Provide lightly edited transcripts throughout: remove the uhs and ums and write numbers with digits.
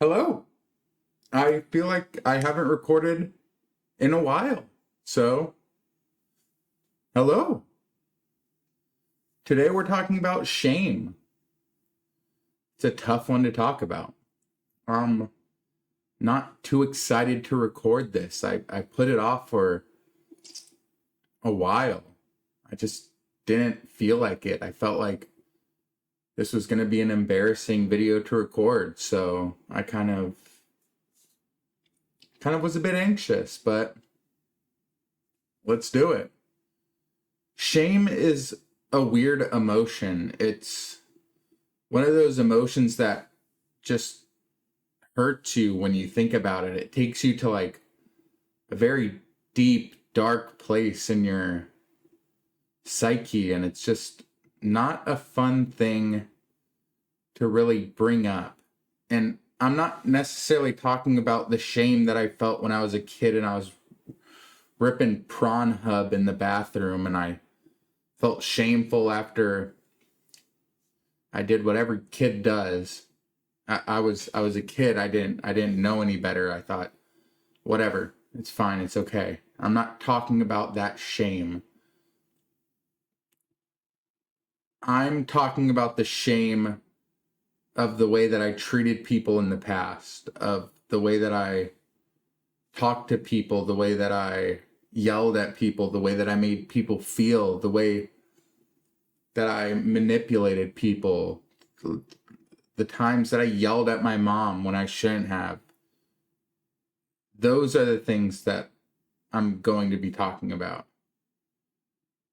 Hello. I feel like I haven't recorded in a while. So, hello. Today we're talking about shame. It's a tough one to talk about. I'm not too excited to record this. I put it off for a while. I just didn't feel like it. I felt like this was going to be an embarrassing video to record. So, I kind of was a bit anxious, but let's do it. Shame is a weird emotion. It's one of those emotions that just hurts you when you think about it. It takes you to like a very deep, dark place in your psyche, and it's just not a fun thing to really bring up. And I'm not necessarily talking about the shame that I felt when I was a kid and I was ripping prawn hub in the bathroom and I felt shameful after I did what every kid does. I was a kid. I didn't know any better. I thought, whatever, it's fine, it's okay. I'm not talking about that shame. I'm talking about the shame of the way that I treated people in the past, of the way that I talked to people, the way that I yelled at people, the way that I made people feel, the way that I manipulated people, the times that I yelled at my mom when I shouldn't have. Those are the things that I'm going to be talking about.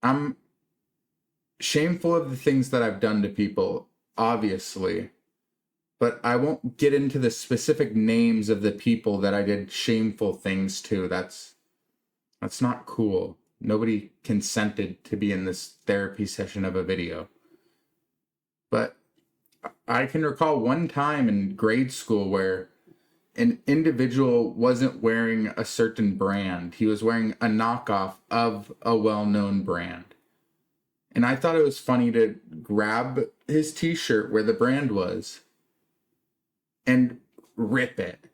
I'm shameful of the things that I've done to people, obviously, but I won't get into the specific names of the people that I did shameful things to. That's not cool. Nobody consented to be in this therapy session of a video. But I can recall one time in grade school where an individual wasn't wearing a certain brand. He was wearing a knockoff of a well-known brand. And I thought it was funny to grab his t-shirt where the brand was and rip it.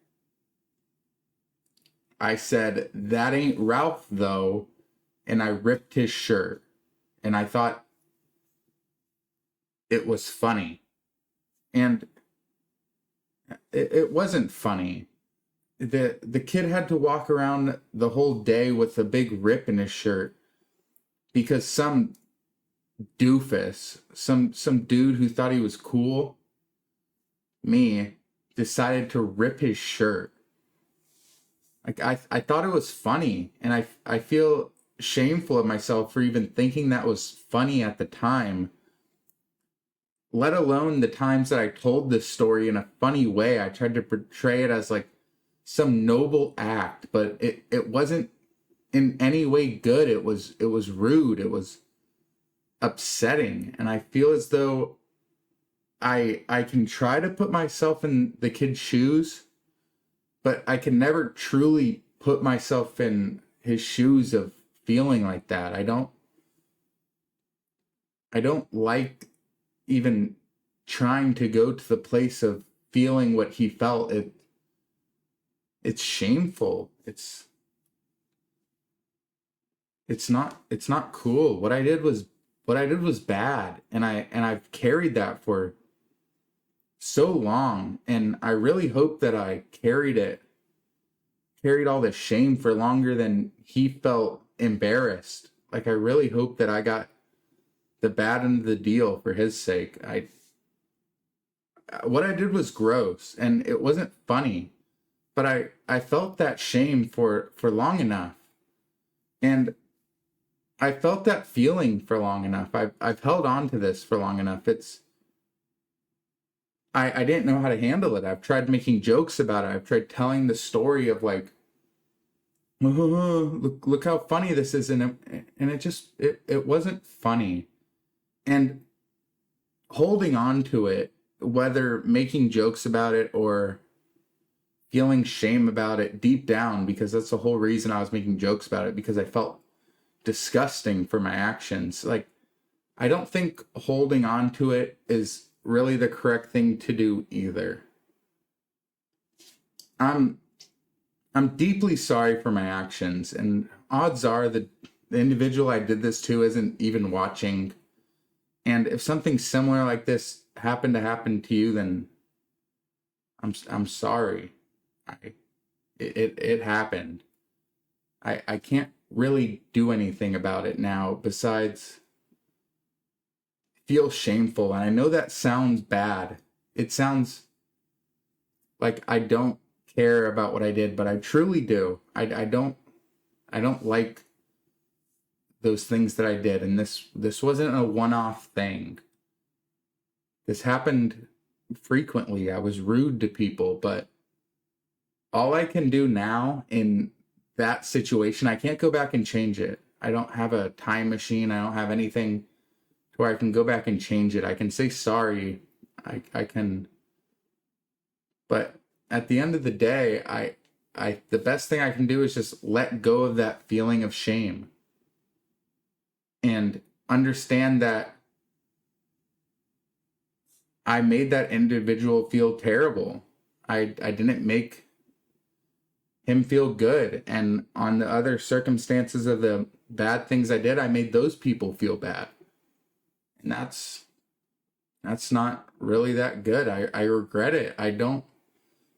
I said, "That ain't Ralph though," and I ripped his shirt. And I thought it was funny. And it wasn't funny. The kid had to walk around the whole day with a big rip in his shirt because some doofus, some dude who thought he was cool, me, decided to rip his shirt. Like I thought it was funny, and I feel shameful of myself for even thinking that was funny at the time. Let alone the times that I told this story in a funny way. I tried to portray it as like some noble act, but it wasn't in any way good. It was rude. It was upsetting. And I feel as though I can try to put myself in the kid's shoes, but I can never truly put myself in his shoes of feeling like that. I don't like even trying to go to the place of feeling what he felt. It's shameful. It's not cool. What I did was bad, and I've carried that for so long, and I really hope that I carried all the shame for longer than he felt embarrassed. Like I really hope that I got the bad end of the deal for his sake. What I did was gross and it wasn't funny, but I felt that shame for long enough. And I felt that feeling for long enough. I've held on to this for long enough. I didn't know how to handle it. I've tried making jokes about it. I've tried telling the story of like, oh, look how funny this is, and it wasn't funny. And holding on to it, whether making jokes about it or feeling shame about it deep down, because that's the whole reason I was making jokes about it, because I felt disgusting for my actions. Like, I don't think holding on to it is really the correct thing to do either. I'm I'm deeply sorry for my actions, and odds are the individual I did this to isn't even watching. And if something similar like this happened to happen to you, then I'm sorry. I it happened. I can't really do anything about it now besides feel shameful. And I know that sounds bad. It sounds like I don't care about what I did, but I truly do. I don't like those things that I did, and this wasn't a one-off thing. This happened frequently. I was rude to people, but all I can do now in that situation, I can't go back and change it. I don't have a time machine. I don't have anything to where I can go back and change it. I can say sorry. I can, but at the end of the day, I the best thing I can do is just let go of that feeling of shame and understand that I made that individual feel terrible. I didn't make him feel good. And on the other circumstances of the bad things I did, I made those people feel bad. And that's not really that good. I regret it. I don't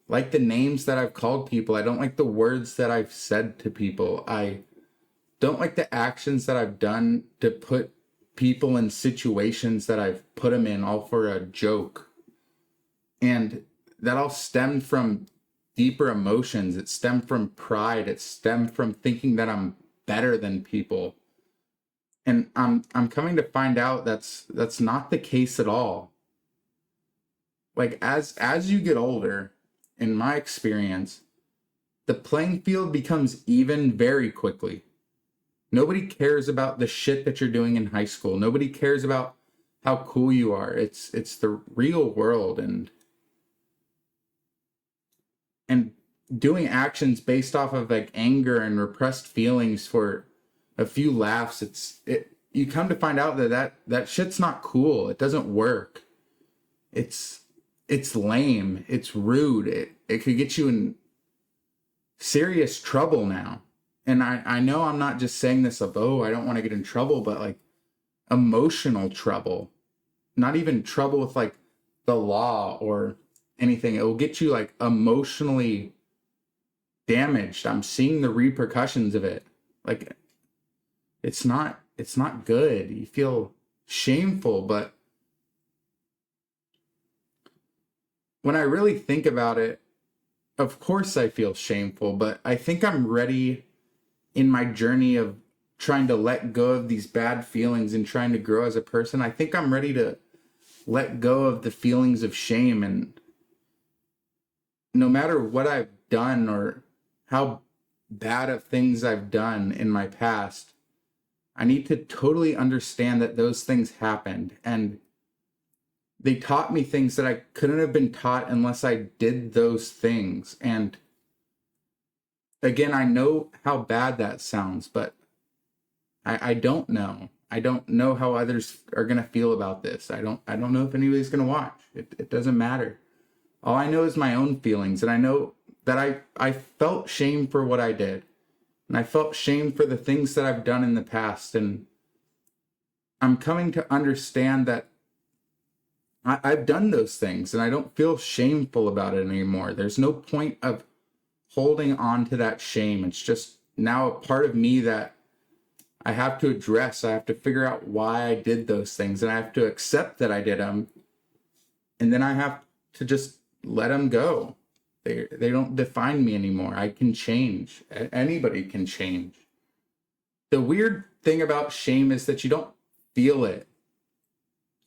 like the names that I've called people. I don't like the words that I've said to people. I don't like the actions that I've done to put people in situations that I've put them in all for a joke. And that all stemmed from deeper emotions. It stemmed from pride. It stemmed from thinking that I'm better than people. And I'm coming to find out that's not the case at all. Like as you get older, in my experience, the playing field becomes even very quickly. Nobody cares about the shit that you're doing in high school. Nobody cares about how cool you are. It's the real world, and doing actions based off of like anger and repressed feelings for a few laughs, you come to find out that shit's not cool. It doesn't work. It's lame. It's rude. It could get you in serious trouble now. And I know I'm not just saying this of, oh, I don't want to get in trouble, but like emotional trouble. Not even trouble with like the law or anything. It will get you like emotionally damaged. I'm seeing the repercussions of it. Like it's not good. You feel shameful, but when I really think about it, of course I feel shameful, but I think I'm ready in my journey of trying to let go of these bad feelings and trying to grow as a person. I think I'm ready to let go of the feelings of shame, and no matter what I've done or how bad of things I've done in my past, I need to totally understand that those things happened, and they taught me things that I couldn't have been taught unless I did those things. And again, I know how bad that sounds, but I don't know. I don't know how others are going to feel about this. I don't know if anybody's going to watch. It doesn't matter. All I know is my own feelings, and I know that I felt shame for what I did. And I felt shame for the things that I've done in the past. And I'm coming to understand that I've done those things, and I don't feel shameful about it anymore. There's no point of holding on to that shame. It's just now a part of me that I have to address. I have to figure out why I did those things, and I have to accept that I did them. And then I have to just let them go. They don't define me anymore. I can change. Anybody can change. The weird thing about shame is that you don't feel it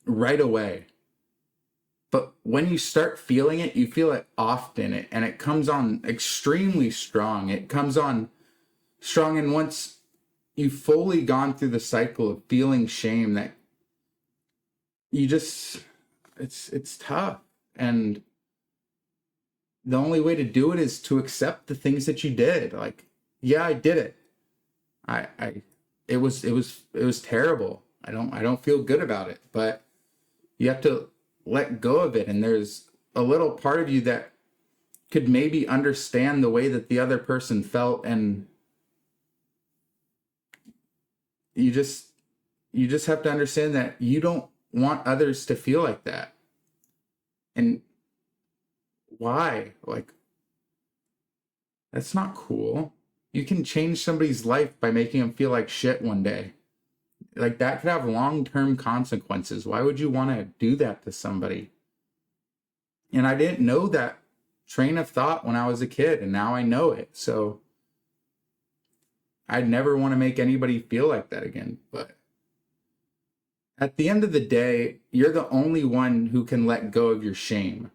right away. But when you start feeling it, you feel it often, and it comes on extremely strong. It comes on strong, and once you've fully gone through the cycle of feeling shame, that you just, it's tough. And the only way to do it is to accept the things that you did. Like, yeah, I did it. It was terrible. I don't feel good about it, but you have to let go of it. And there's a little part of you that could maybe understand the way that the other person felt, and you just have to understand that you don't want others to feel like that. And why? Like, that's not cool. You can change somebody's life by making them feel like shit one day. Like, that could have long-term consequences. Why would you want to do that to somebody? And I didn't know that train of thought when I was a kid, and now I know it. So I'd never want to make anybody feel like that again. But at the end of the day, you're the only one who can let go of your shame.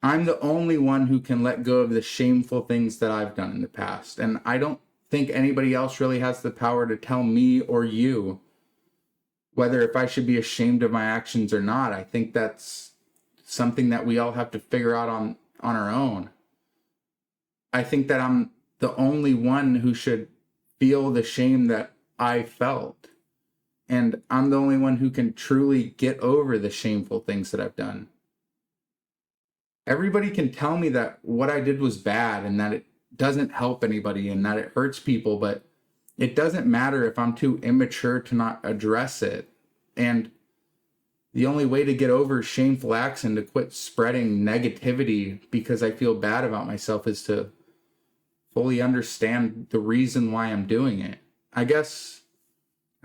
I'm the only one who can let go of the shameful things that I've done in the past. And I don't think anybody else really has the power to tell me or you whether if I should be ashamed of my actions or not. I think that's something that we all have to figure out on our own. I think that I'm the only one who should feel the shame that I felt. And I'm the only one who can truly get over the shameful things that I've done. Everybody can tell me that what I did was bad and that it doesn't help anybody and that it hurts people, but it doesn't matter if I'm too immature to not address it. And the only way to get over shameful acts and to quit spreading negativity because I feel bad about myself is to fully understand the reason why I'm doing it. I guess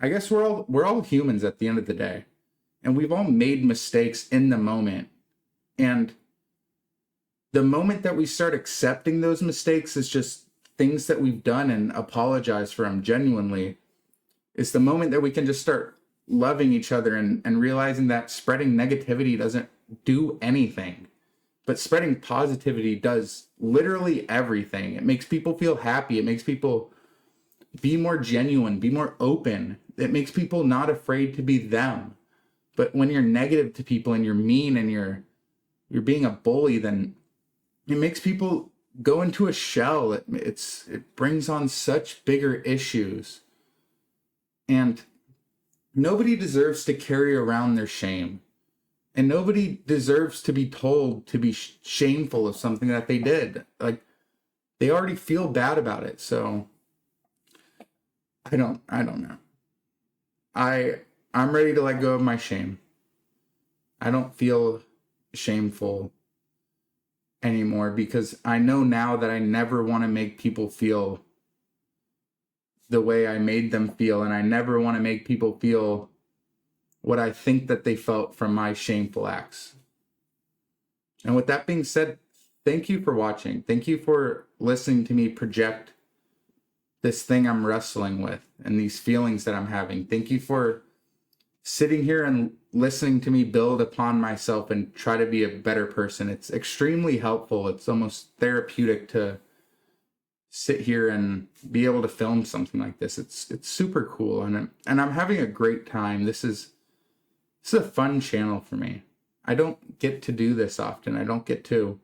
we're all humans at the end of the day, and we've all made mistakes in the moment. And the moment that we start accepting those mistakes as just things that we've done and apologize for them genuinely, is the moment that we can just start loving each other and realizing that spreading negativity doesn't do anything, but spreading positivity does literally everything. It makes people feel happy. It makes people be more genuine, be more open. It makes people not afraid to be them. But when you're negative to people and you're mean and you're being a bully, then it makes people go into a shell. It brings on such bigger issues. And nobody deserves to carry around their shame. And nobody deserves to be told to be shameful of something that they did. Like, they already feel bad about it. So I don't know. I'm ready to let go of my shame. I don't feel shameful anymore because I know now that I never want to make people feel the way I made them feel, and I never want to make people feel what I think that they felt from my shameful acts. And with that being said, thank you for watching. Thank you for listening to me project this thing I'm wrestling with and these feelings that I'm having. Thank you for sitting here and listening to me build upon myself and try to be a better person. It's extremely helpful. It's almost therapeutic to sit here and be able to film something like this. It's super cool, and I'm having a great time. This is a fun channel for me. I don't get to do this often. I don't get to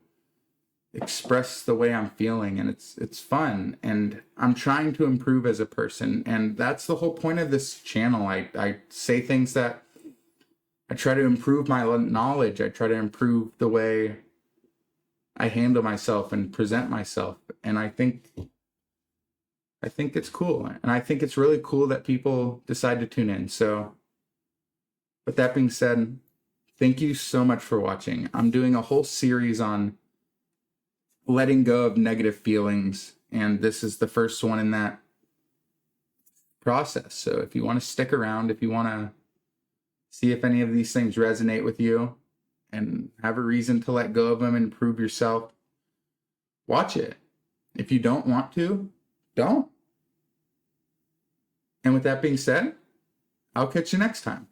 express the way I'm feeling, and it's fun, and I'm trying to improve as a person, and that's the whole point of this channel. I say things that I try to improve my knowledge. I try to improve the way I handle myself and present myself, and I think it's cool, and I think it's really cool that people decide to tune in. So with that being said, thank you so much for watching. I'm doing a whole series on letting go of negative feelings, and this is the first one in that process. So if you want to stick around, if you want to see if any of these things resonate with you and have a reason to let go of them and improve yourself, watch it. If you don't want to, don't. And with that being said, I'll catch you next time.